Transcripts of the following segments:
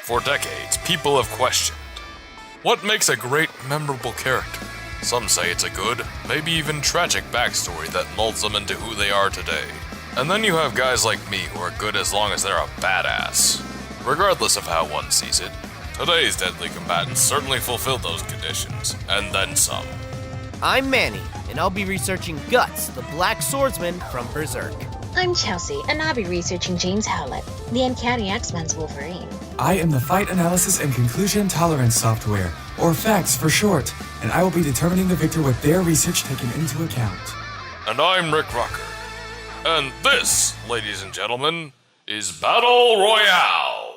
For decades, people have questioned, what makes a great, memorable character? Some say it's a good, maybe even tragic backstory that molds them into who they are today. And then you have guys like me who are good as long as they're a badass. Regardless of how one sees it, today's deadly combatants certainly fulfill those conditions, and then some. I'm Manny, and I'll be researching Guts, the Black Swordsman from Berserk. I'm Chelsea, and I'll be researching James Howlett, the Uncanny X-Man's Wolverine. I am the Fight Analysis and Conclusion Tolerance software, or FACTS for short, and I will be determining the victor with their research taken into account. And I'm Rick Rucker. And this, ladies and gentlemen, is Battle Royale!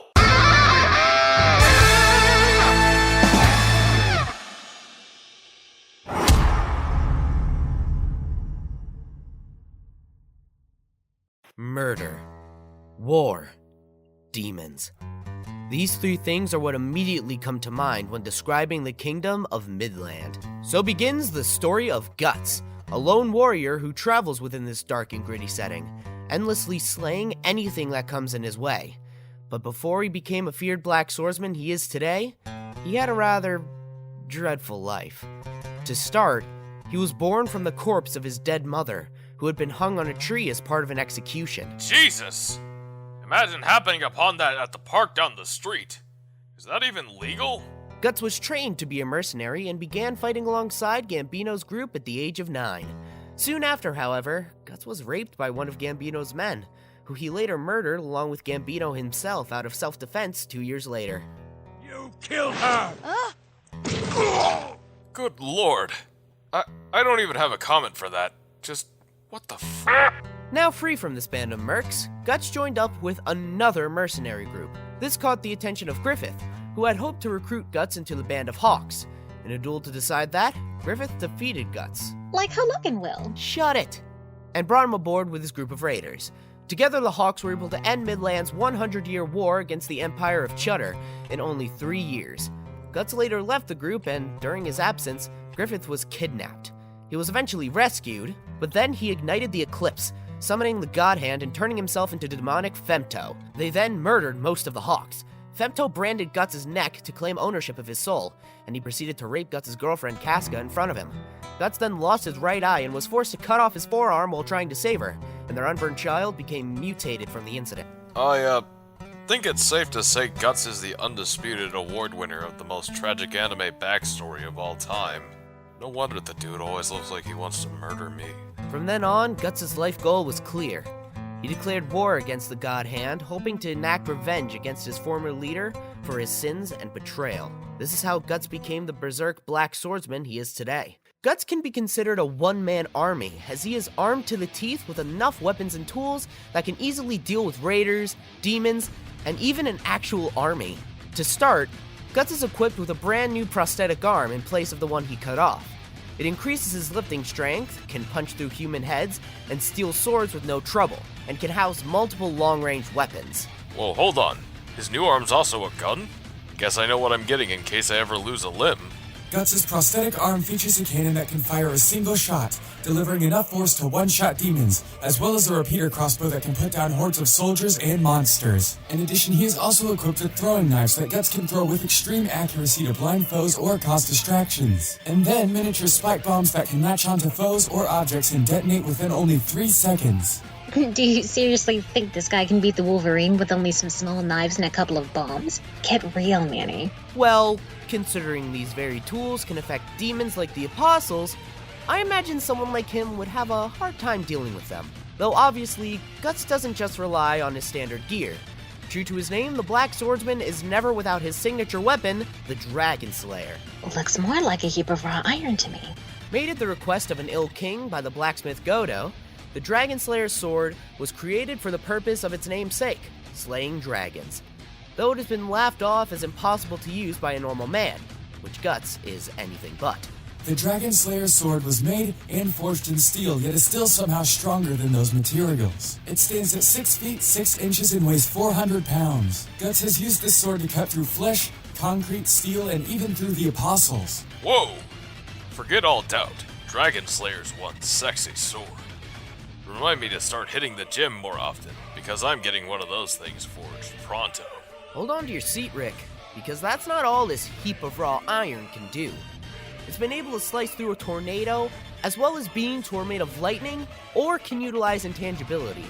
Murder, war, demons. These three things are what immediately come to mind when describing the kingdom of Midland. So begins the story of Guts, a lone warrior who travels within this dark and gritty setting, endlessly slaying anything that comes in his way. But before he became a feared black swordsman he is today, he had a rather dreadful life. To start, he was born from the corpse of his dead mother, who had been hung on a tree as part of an execution. Jesus! Imagine happening upon that at the park down the street. Is that even legal? Guts was trained to be a mercenary and began fighting alongside Gambino's group at the age of 9. Soon after, however, Guts was raped by one of Gambino's men, who he later murdered along with Gambino himself out of self-defense 2 years later. You killed her! Good lord. I don't even have a comment for that. Just, what the f***? Now free from this band of mercs, Guts joined up with another mercenary group. This caught the attention of Griffith, who had hoped to recruit Guts into the band of Hawks. In a duel to decide that, Griffith defeated Guts. Like how Logan will. Shut it! And brought him aboard with his group of raiders. Together, the Hawks were able to end Midland's 100-year war against the Empire of Chutter in only 3 years. Guts later left the group, and during his absence, Griffith was kidnapped. He was eventually rescued, but then he ignited the Eclipse, summoning the God Hand and turning himself into demonic Femto. They then murdered most of the Hawks. Femto branded Guts' neck to claim ownership of his soul, and he proceeded to rape Guts' girlfriend Casca in front of him. Guts then lost his right eye and was forced to cut off his forearm while trying to save her, and their unborn child became mutated from the incident. I think it's safe to say Guts is the undisputed award winner of the most tragic anime backstory of all time. No wonder the dude always looks like he wants to murder me. From then on, Guts' life goal was clear. He declared war against the God Hand, hoping to enact revenge against his former leader for his sins and betrayal. This is how Guts became the Berserk Black Swordsman he is today. Guts can be considered a one-man army, as he is armed to the teeth with enough weapons and tools that can easily deal with raiders, demons, and even an actual army. To start, Guts is equipped with a brand new prosthetic arm in place of the one he cut off. It increases his lifting strength, can punch through human heads, and steal swords with no trouble, and can house multiple long-range weapons. Whoa, hold on. His new arm's also a gun? Guess I know what I'm getting in case I ever lose a limb. Guts' prosthetic arm features a cannon that can fire a single shot, delivering enough force to one-shot demons, as well as a repeater crossbow that can put down hordes of soldiers and monsters. In addition, he is also equipped with throwing knives that Guts can throw with extreme accuracy to blind foes or cause distractions. And then miniature spike bombs that can latch onto foes or objects and detonate within only 3 seconds. Do you seriously think this guy can beat the Wolverine with only some small knives and a couple of bombs? Get real, Manny. Well, considering these very tools can affect demons like the Apostles, I imagine someone like him would have a hard time dealing with them. Though obviously, Guts doesn't just rely on his standard gear. True to his name, the Black Swordsman is never without his signature weapon, the Dragon Slayer. Looks more like a heap of raw iron to me. Made at the request of an ill king by the blacksmith Godo, the Dragon Slayer's sword was created for the purpose of its namesake, slaying dragons. Though it has been laughed off as impossible to use by a normal man, which Guts is anything but. The Dragon Slayer's sword was made and forged in steel, yet is still somehow stronger than those materials. It stands at 6 feet 6 inches and weighs 400 pounds. Guts has used this sword to cut through flesh, concrete, steel, and even through the Apostles. Whoa! Forget all doubt. Dragon Slayer's one sexy sword. Remind me to start hitting the gym more often, because I'm getting one of those things forged pronto. Hold on to your seat, Rick, because that's not all this heap of raw iron can do. It's been able to slice through a tornado, as well as beings who are made of lightning or can utilize intangibility.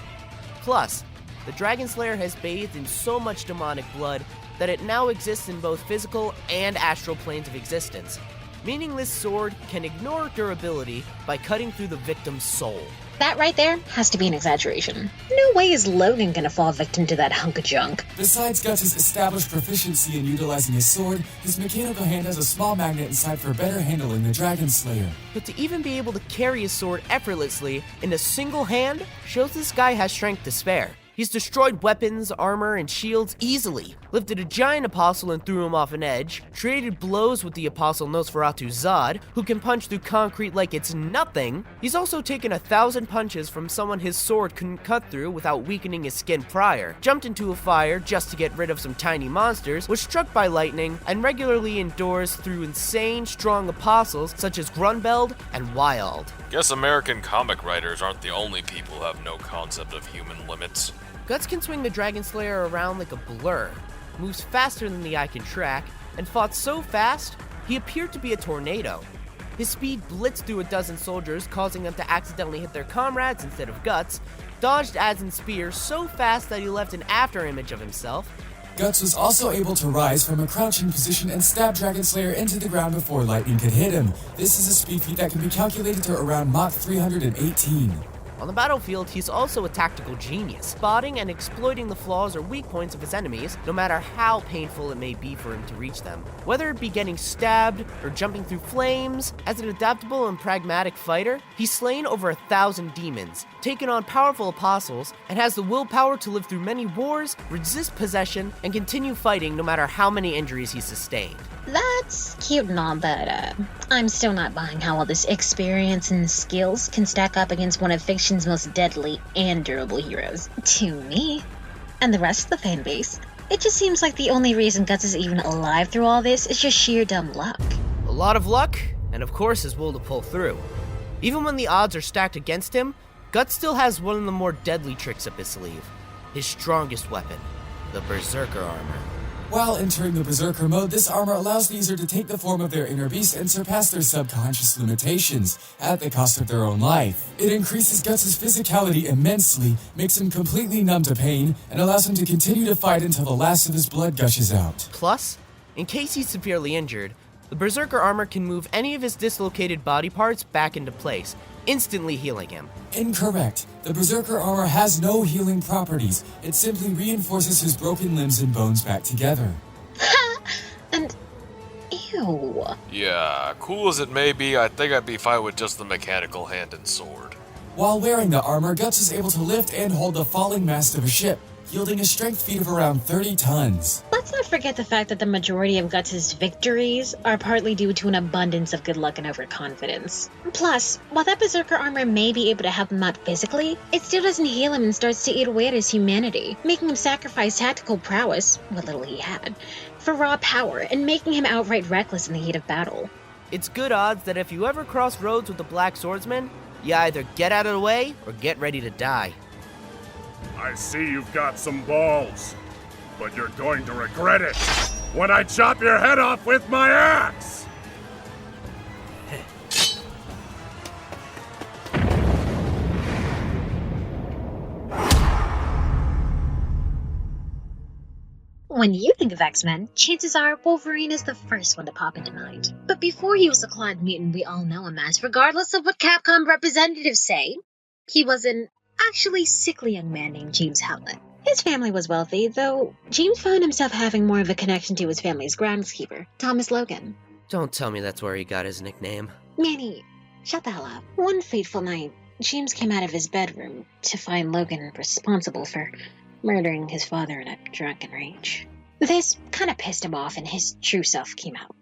Plus, the Dragon Slayer has bathed in so much demonic blood that it now exists in both physical and astral planes of existence, meaning this sword can ignore durability by cutting through the victim's soul. That right there has to be an exaggeration. No way is Logan gonna fall victim to that hunk of junk. Besides Guts' established proficiency in utilizing his sword, his mechanical hand has a small magnet inside for better handling the Dragon Slayer. But to even be able to carry his sword effortlessly in a single hand shows this guy has strength to spare. He's destroyed weapons, armor, and shields easily, lifted a giant apostle and threw him off an edge, traded blows with the apostle Nosferatu Zod, who can punch through concrete like it's nothing. He's also taken 1,000 punches from someone his sword couldn't cut through without weakening his skin prior, jumped into a fire just to get rid of some tiny monsters, was struck by lightning, and regularly endures through insane strong apostles such as Grunbeld and Wild. Guess American comic writers aren't the only people who have no concept of human limits. Guts can swing the Dragon Slayer around like a blur, moves faster than the eye can track, and fought so fast, he appeared to be a tornado. His speed blitzed through a dozen soldiers, causing them to accidentally hit their comrades instead of Guts, dodged adds and spears so fast that he left an afterimage of himself. Guts was also able to rise from a crouching position and stab Dragon Slayer into the ground before lightning could hit him. This is a speed feat that can be calculated to around Mach 318. On the battlefield, he's also a tactical genius, spotting and exploiting the flaws or weak points of his enemies, no matter how painful it may be for him to reach them. Whether it be getting stabbed or jumping through flames, as an adaptable and pragmatic fighter, he's slain over 1,000 demons, taken on powerful apostles, and has the willpower to live through many wars, resist possession, and continue fighting no matter how many injuries he's sustained. That's cute and all, but I'm still not buying how all this experience and skills can stack up against one of fiction's most deadly and durable heroes. To me, and the rest of the fan base, it just seems like the only reason Guts is even alive through all this is just sheer dumb luck. A lot of luck, and of course his will to pull through. Even when the odds are stacked against him, Guts still has one of the more deadly tricks up his sleeve. His strongest weapon, the Berserker armor. While entering the Berserker mode, this armor allows the user to take the form of their inner beast and surpass their subconscious limitations, at the cost of their own life. It increases Guts' physicality immensely, makes him completely numb to pain, and allows him to continue to fight until the last of his blood gushes out. Plus, in case he's severely injured, the Berserker armor can move any of his dislocated body parts back into place, instantly healing him. Incorrect. The Berserker armor has no healing properties. It simply reinforces his broken limbs and bones back together. And ew. Yeah, cool as it may be, I think I'd be fine with just the mechanical hand and sword. While wearing the armor, Guts is able to lift and hold the falling mast of a ship, yielding a strength feat of around 30 tons. Let's not forget the fact that the majority of Guts' victories are partly due to an abundance of good luck and overconfidence. Plus, while that Berserker armor may be able to help him out physically, it still doesn't heal him and starts to eat away at his humanity, making him sacrifice tactical prowess, what little he had, for raw power, and making him outright reckless in the heat of battle. It's good odds that if you ever cross roads with the Black Swordsman, you either get out of the way or get ready to die. I see you've got some balls, but you're going to regret it when I chop your head off with my axe! When you think of X-Men, chances are Wolverine is the first one to pop into mind. But before he was the clawed mutant we all know him as, regardless of what Capcom representatives say, he was an actually sickly young man named James Howlett. His family was wealthy, though James found himself having more of a connection to his family's groundskeeper, Thomas Logan. Don't tell me that's where he got his nickname. Manny, shut the hell up. One fateful night, James came out of his bedroom to find Logan responsible for murdering his father in a drunken rage. This kind of pissed him off and his true self came out.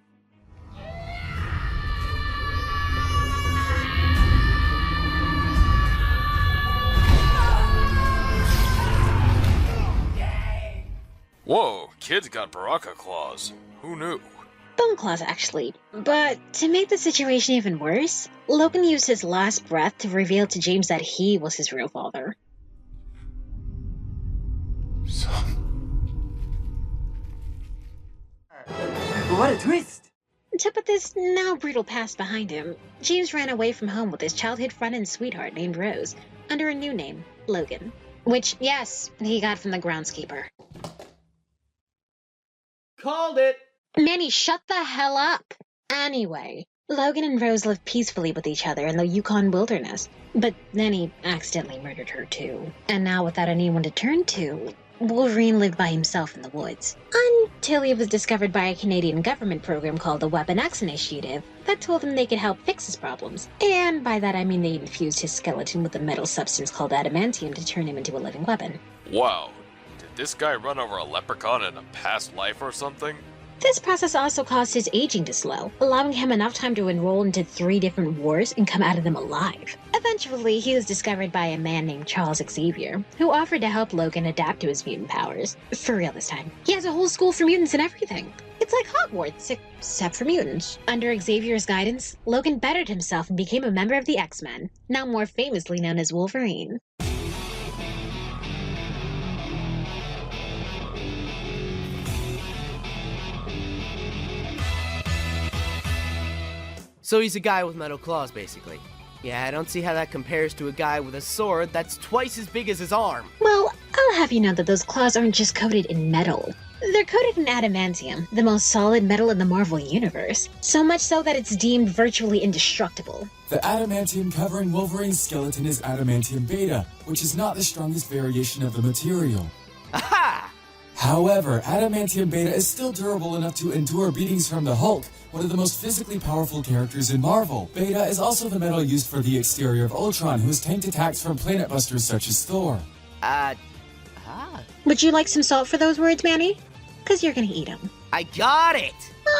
Whoa, kid's got Baraka claws. Who knew? Bone claws, actually. But to make the situation even worse, Logan used his last breath to reveal to James that he was his real father. Son. what a twist! To put this now brutal past behind him, James ran away from home with his childhood friend and sweetheart named Rose, under a new name, Logan. Which, yes, he got from the groundskeeper. Called it! Manny, shut the hell up! Anyway, Logan and Rose lived peacefully with each other in the Yukon wilderness, but then he accidentally murdered her too. And now without anyone to turn to, Wolverine lived by himself in the woods. Until he was discovered by a Canadian government program called the Weapon X Initiative that told him they could help fix his problems. And by that I mean they infused his skeleton with a metal substance called adamantium to turn him into a living weapon. Wow. Did this guy run over a leprechaun in a past life or something? This process also caused his aging to slow, allowing him enough time to enroll into 3 different wars and come out of them alive. Eventually, he was discovered by a man named Charles Xavier, who offered to help Logan adapt to his mutant powers. For real this time. He has a whole school for mutants and everything. It's like Hogwarts, except for mutants. Under Xavier's guidance, Logan bettered himself and became a member of the X-Men, now more famously known as Wolverine. So he's a guy with metal claws, basically. Yeah, I don't see how that compares to a guy with a sword that's twice as big as his arm. Well, I'll have you know that those claws aren't just coated in metal. They're coated in adamantium, the most solid metal in the Marvel Universe. So much so that it's deemed virtually indestructible. The adamantium covering Wolverine's skeleton is adamantium beta, which is not the strongest variation of the material. Aha! However, adamantium beta is still durable enough to endure beatings from the Hulk, one of the most physically powerful characters in Marvel. Beta is also the metal used for the exterior of Ultron, who has tanked attacks from planet busters such as Thor. Would you like some salt for those words, Manny? 'Cause you're gonna eat them. I got it!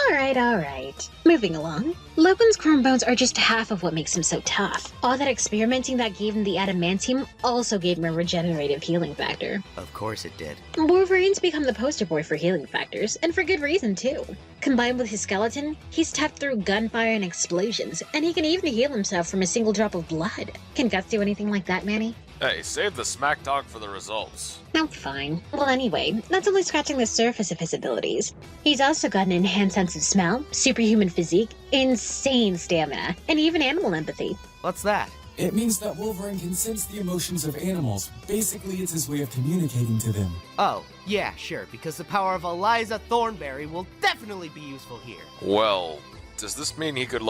Alright. Moving along. Logan's chrome bones are just half of what makes him so tough. All that experimenting that gave him the adamantium also gave him a regenerative healing factor. Of course it did. Wolverine's become the poster boy for healing factors, and for good reason too. Combined with his skeleton, he's tough through gunfire and explosions, and he can even heal himself from a single drop of blood. Can Guts do anything like that, Manny? Hey, save the smack talk for the results. No, fine. Well, anyway, that's only scratching the surface of his abilities. He's also got an enhanced sense of smell, superhuman physique, insane stamina, and even animal empathy. What's that? It means that Wolverine can sense the emotions of animals. Basically, it's his way of communicating to them. Oh, yeah, sure, because the power of Eliza Thornberry will definitely be useful here. Well, does this mean he could,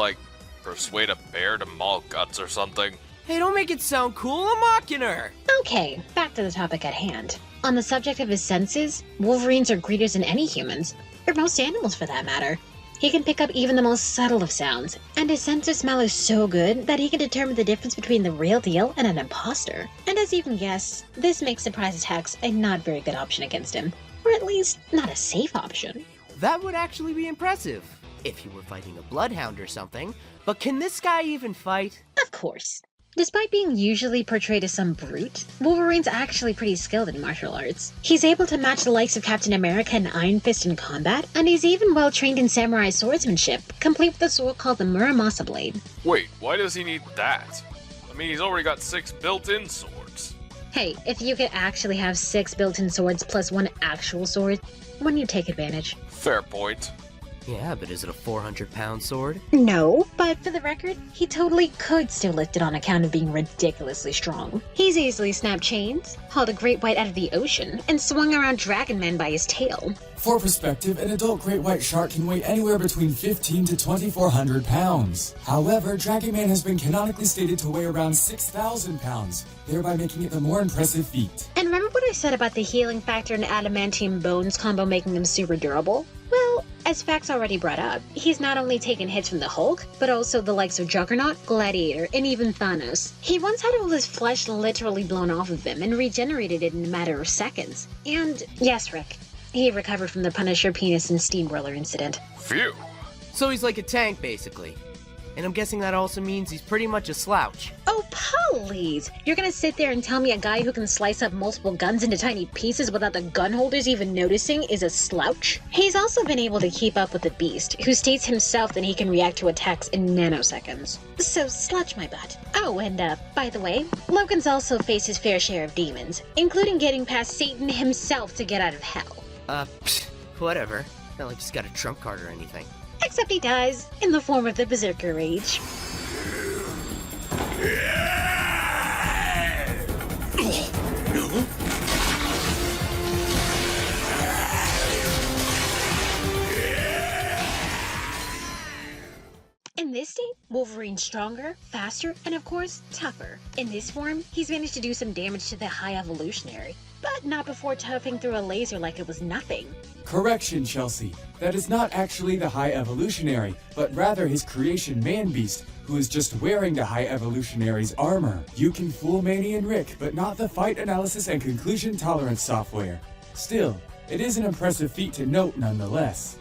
persuade a bear to maul Guts or something? Hey, don't make it sound cool, I'm mocking her! Okay, back to the topic at hand. On the subject of his senses, Wolverines are greater than any humans, or most animals for that matter. He can pick up even the most subtle of sounds, and his sense of smell is so good that he can determine the difference between the real deal and an imposter. And as you can guess, this makes surprise attacks a not very good option against him, or at least not a safe option. That would actually be impressive, if he were fighting a bloodhound or something, but can this guy even fight? Of course. Despite being usually portrayed as some brute, Wolverine's actually pretty skilled in martial arts. He's able to match the likes of Captain America and Iron Fist in combat, and he's even well trained in samurai swordsmanship, complete with a sword called the Muramasa Blade. Wait, why does he need that? I mean, he's already got 6 built-in swords. Hey, if you could actually have 6 built-in swords plus 1 actual sword, wouldn't you take advantage? Fair point. Yeah, but is it a 400-pound sword? No, but for the record, he totally could still lift it on account of being ridiculously strong. He's easily snapped chains, hauled a great white out of the ocean, and swung around Dragon Man by his tail. For perspective, an adult great white shark can weigh anywhere between 15 to 2,400 pounds. However, Dragon Man has been canonically stated to weigh around 6,000 pounds, thereby making it the more impressive feat. And remember what I said about the healing factor and adamantium bones combo making them super durable? Well, as Fax already brought up, he's not only taken hits from the Hulk, but also the likes of Juggernaut, Gladiator, and even Thanos. He once had all his flesh literally blown off of him and regenerated it in a matter of seconds. And yes, Rick, he recovered from the Punisher penis and steamroller incident. Phew. So he's like a tank, basically. And I'm guessing that also means he's pretty much a slouch. Oh, please! You're gonna sit there and tell me a guy who can slice up multiple guns into tiny pieces without the gun holders even noticing is a slouch? He's also been able to keep up with the Beast, who states himself that he can react to attacks in nanoseconds. So slouch my butt. Oh, and by the way, Logan's also faced his fair share of demons, including getting past Satan himself to get out of hell. Whatever. not like he's got a trump card or anything. Except he does, in the form of the Berserker Rage. In this state, Wolverine's stronger, faster, and of course, tougher. In this form, he's managed to do some damage to the High Evolutionary, but not before toughing through a laser like it was nothing. Correction, Chelsea. That is not actually the High Evolutionary, but rather his creation Man-Beast, who is just wearing the High Evolutionary's armor. You can fool Manny and Rick, but not the fight analysis and conclusion tolerance software. Still, it is an impressive feat to note nonetheless.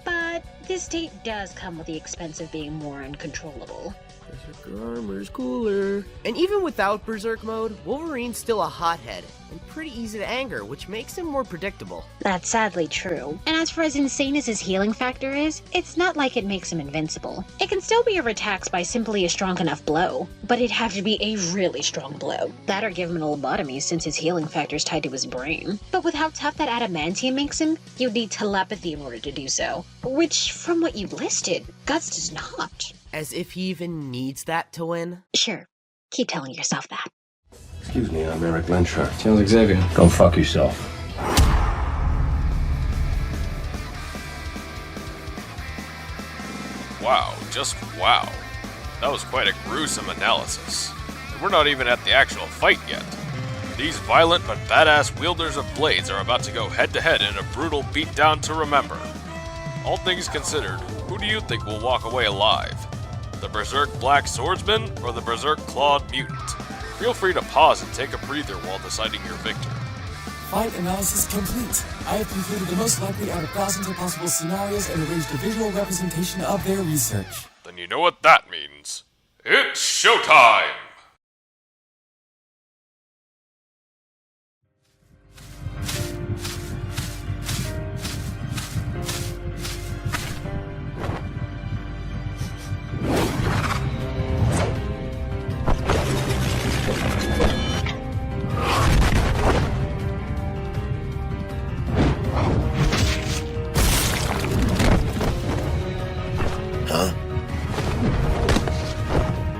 But this state does come with the expense of being more uncontrollable. Berserker armor's cooler. And even without Berserk mode, Wolverine's still a hothead, and pretty easy to anger, which makes him more predictable. That's sadly true. And as insane as his healing factor is, it's not like it makes him invincible. It can still be overtaxed by simply a strong enough blow, but it'd have to be a really strong blow. That or give him an lobotomy since his healing factor's tied to his brain. But with how tough that adamantium makes him, you'd need telepathy in order to do so. Which, from what you listed, Guts does not. As if he even needs that to win. Sure, keep telling yourself that. Excuse me, I'm Eric Lensher. Sounds like Xavier. Go fuck yourself. Wow, just wow. That was quite a gruesome analysis. And we're not even at the actual fight yet. These violent but badass wielders of blades are about to go head-to-head in a brutal beatdown to remember. All things considered, who do you think will walk away alive? The Berserk Black Swordsman or the Berserk Clawed Mutant? Feel free to pause and take a breather while deciding your victor. Fight analysis complete. I have concluded the most likely out of thousands of possible scenarios and arranged a visual representation of their research. Then you know what that means. It's showtime!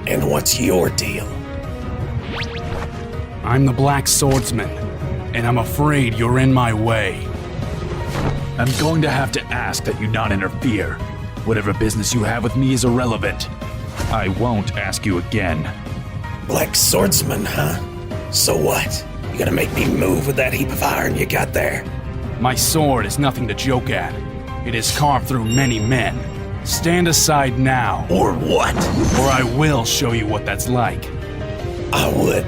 And what's your deal? I'm the Black Swordsman, and I'm afraid you're in my way. I'm going to have to ask that you not interfere. Whatever business you have with me is irrelevant. I won't ask you again. Black Swordsman, huh? So what? You gonna make me move with that heap of iron you got there? My sword is nothing to joke at. It has carved through many men. Stand aside now. Or what? Or I will show you what that's like. I would.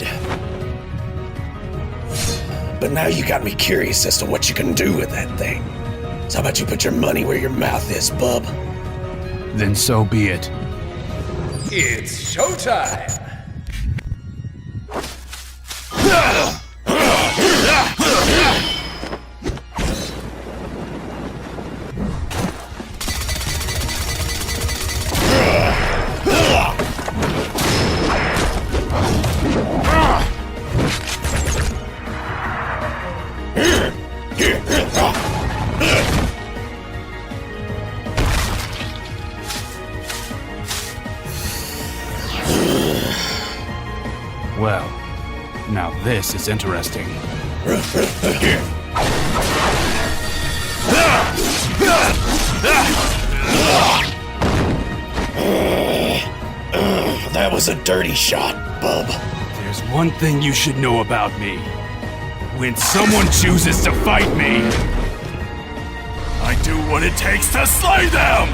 But now you got me curious as to what you can do with that thing. So how about you put your money where your mouth is, bub? Then so be it. It's showtime! Well, now this is interesting. That was a dirty shot, bub. There's one thing you should know about me. When someone chooses to fight me, I do what it takes to slay them!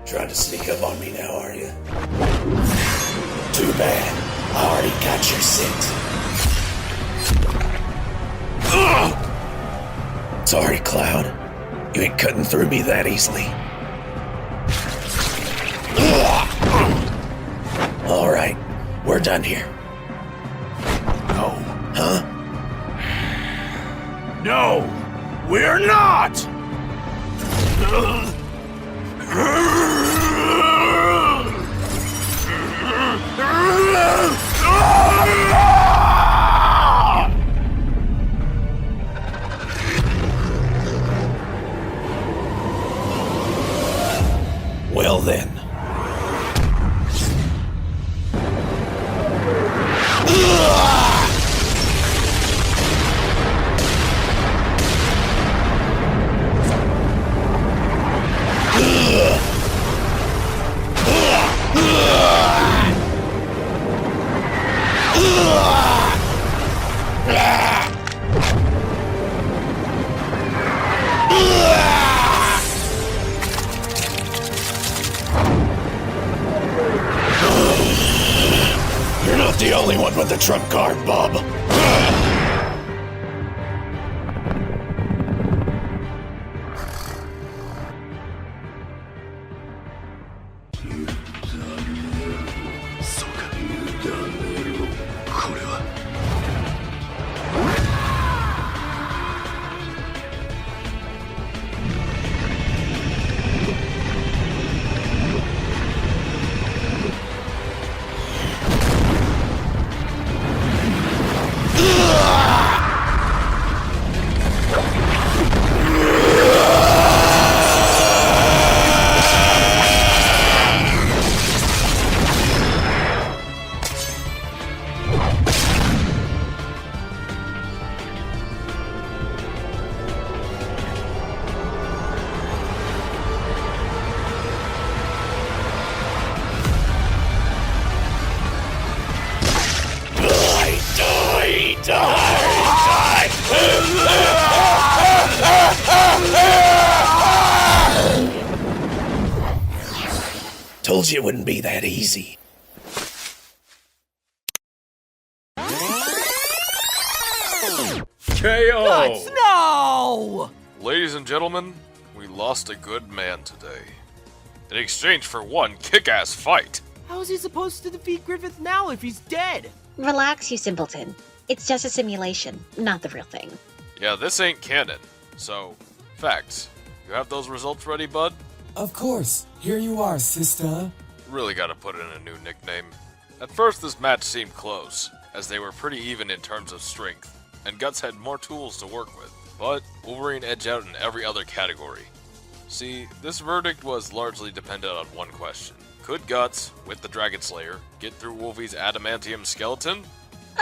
Trying to sneak up on me now, are you? Too bad. I already got your scent. Sorry, Cloud. You ain't cutting through me that easily. All right, we're done here. No. Huh? No! We're not! Well then. You're not the only one with the trump card, Bob. Told you it wouldn't be that easy. KO! Guts, no! Ladies and gentlemen, we lost a good man today. In exchange for one kick-ass fight. How is he supposed to defeat Griffith now if he's dead? Relax, you simpleton. It's just a simulation, not the real thing. Yeah, this ain't canon. So, facts. You have those results ready, bud? Of course. Here you are, sister. Really gotta put in a new nickname. At first, this match seemed close, as they were pretty even in terms of strength, and Guts had more tools to work with. But Wolverine edged out in every other category. See, this verdict was largely dependent on one question. Could Guts, with the Dragon Slayer, get through Wolvie's adamantium skeleton?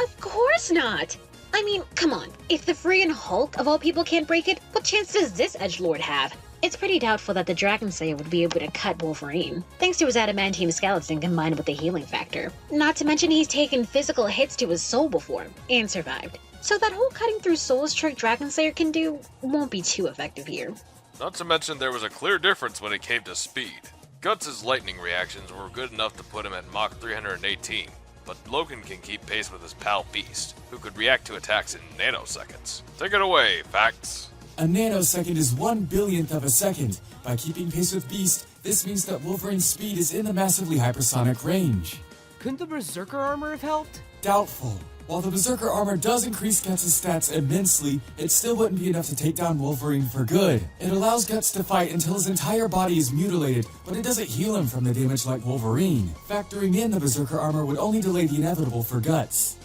Of course not! I mean, come on. If the friggin' Hulk of all people can't break it, what chance does this edgelord have? It's pretty doubtful that the Dragon Slayer would be able to cut Wolverine, thanks to his adamantium skeleton combined with the healing factor. Not to mention he's taken physical hits to his soul before, and survived. So that whole cutting through souls trick Dragon Slayer can do won't be too effective here. Not to mention there was a clear difference when it came to speed. Guts' lightning reactions were good enough to put him at Mach 318, but Logan can keep pace with his pal Beast, who could react to attacks in nanoseconds. Take it away, Facts. A nanosecond is 1/1000th of a second. By keeping pace with Beast, this means that Wolverine's speed is in the massively hypersonic range. Couldn't the Berserker armor have helped? Doubtful. While the Berserker armor does increase Guts' stats immensely, it still wouldn't be enough to take down Wolverine for good. It allows Guts to fight until his entire body is mutilated, but it doesn't heal him from the damage like Wolverine. Factoring in the Berserker armor would only delay the inevitable for Guts.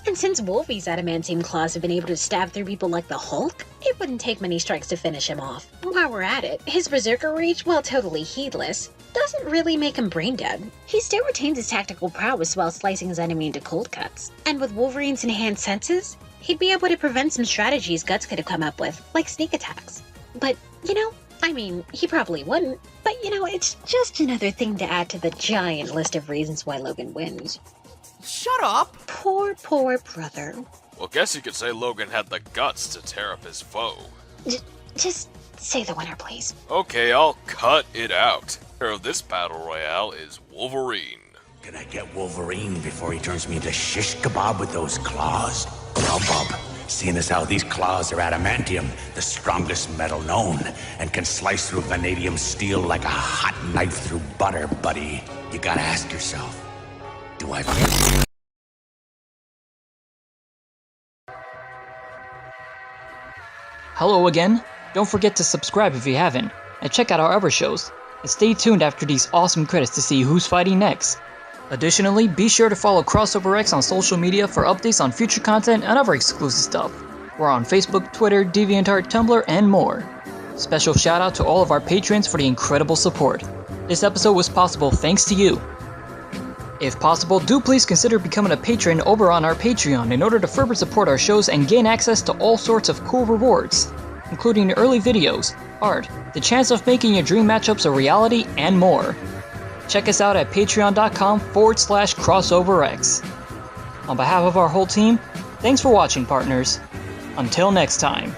And since Wolvie's adamantium claws have been able to stab through people like the Hulk, it wouldn't take many strikes to finish him off. While we're at it, his Berserker Rage, while totally heedless, doesn't really make him brain dead. He still retains his tactical prowess while slicing his enemy into cold cuts. And with Wolverine's enhanced senses, he'd be able to prevent some strategies Guts could have come up with, like sneak attacks. But, he probably wouldn't. But, it's just another thing to add to the giant list of reasons why Logan wins. Shut up! Poor brother. Well, guess you could say Logan had the guts to tear up his foe. Just say the winner, please. Okay, I'll cut it out. The winner of this battle royale is Wolverine. Can I get Wolverine before he turns me into shish kebab with those claws? Well, Bob, seeing as how these claws are adamantium, the strongest metal known, and can slice through vanadium steel like a hot knife through butter, buddy, you gotta ask yourself, do I... Hello again. Don't forget to subscribe if you haven't, and check out our other shows. And stay tuned after these awesome credits to see who's fighting next. Additionally, be sure to follow CrossoverX on social media for updates on future content and other exclusive stuff. We're on Facebook, Twitter, DeviantArt, Tumblr, and more. Special shout out to all of our patrons for the incredible support. This episode was possible thanks to you. If possible, do please consider becoming a patron over on our Patreon in order to further support our shows and gain access to all sorts of cool rewards, including early videos, art, the chance of making your dream matchups a reality, and more. Check us out at patreon.com/crossoverx. On behalf of our whole team, thanks for watching, partners. Until next time.